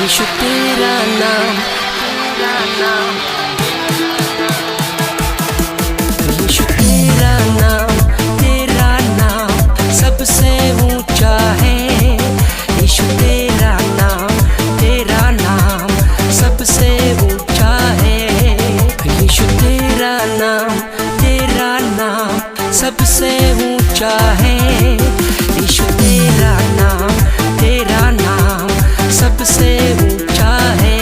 यीशु तेरा नाम, यीशु तेरा नाम सबसे ऊंचा है। यीशु तेरा नाम सबसे ऊंचा है। यीशु तेरा नाम सबसे ऊंचा है। यीशु तेरा नाम सबसे ऊंचा है।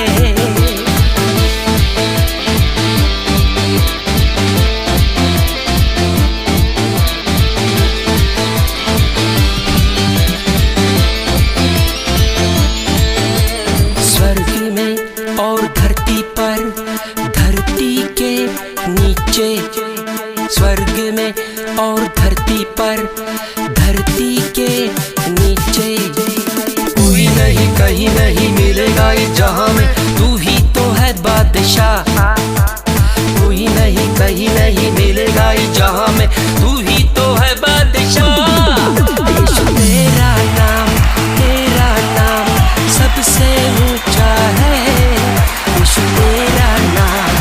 स्वर्ग में और धरती पर, धरती के नीचे। स्वर्ग में और धरती पर, धरती के नीचे। कोई नहीं कहीं नहीं मिलेगा इस जहां में, तू ही तो है बादशाह। कोई नहीं कहीं नहीं मिलेगा इस जहां में, तू ही तो है बादशाह। यीशु तेरा नाम सबसे ऊंचा है। यीशु तेरा नाम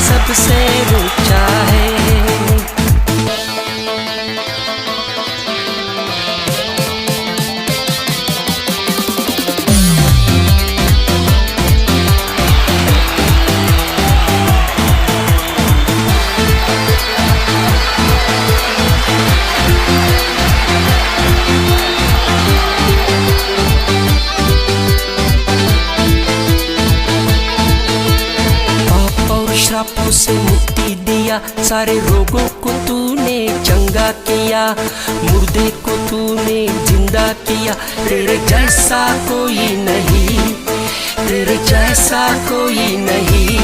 सबसे ऊंचा है। श्रापों से मुक्ति दिया, सारे रोगों को तूने चंगा किया। मुर्दे को तूने जिंदा किया। तेरे जैसा कोई नहीं, तेरे जैसा कोई नहीं,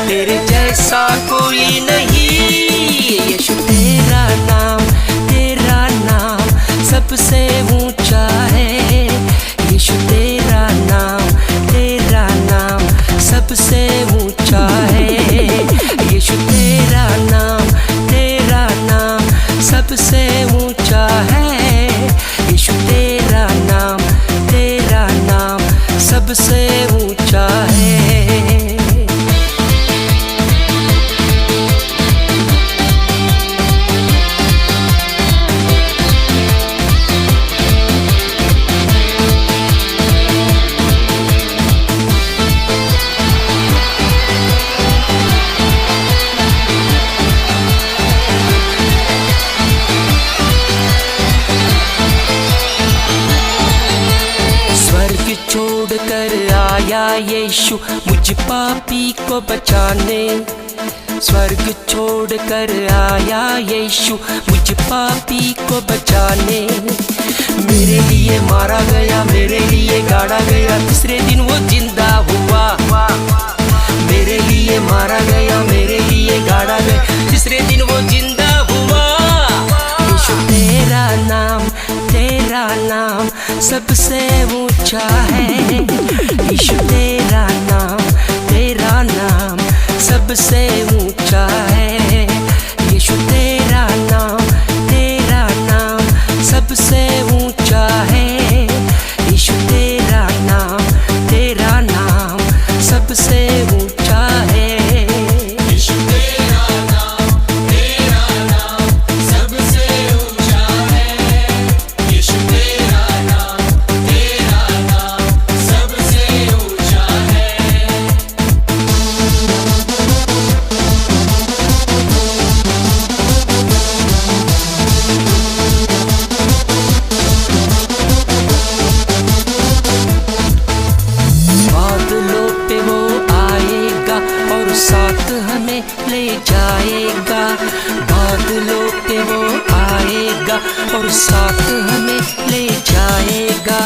तेरे जैसा कोई नहीं। यीशु तेरा नाम सबसे ऊंचा है। यीशु तेरा नाम सबसे ऊंचा है। यीशु तेरा नाम सबसे ऊंचा है। यीशु तेरा नाम सबसे ऊंचा है। छोड़ कर आया यीशु मुझ पापी को बचाने। स्वर्ग छोड़ कर आया यीशु मुझ पापी को बचाने। मेरे लिए मारा गया, मेरे लिए गाड़ा गया, तीसरे दिन वो जिंदा हुआ। मेरे लिए मारा गया, मेरे लिए गाड़ा गया, तीसरे दिन वो जिंदा हुआ। यीशु तेरा नाम सबसे ऊंचा है। यीशु तेरा नाम सबसे ऊंचा है। यीशु तेरा नाम सबसे ऊंचा है। यीशु तेरा नाम सबसे ऊंचा है। यीशु तेरा नाम सबसे ऊंचा है। यीशु तेरा नाम सबसे ऊंचा है। बादलों पे वो आएगा और साथ हमें ले जाएगा। बादलों पे वो आएगा और साथ हमें ले जाएगा।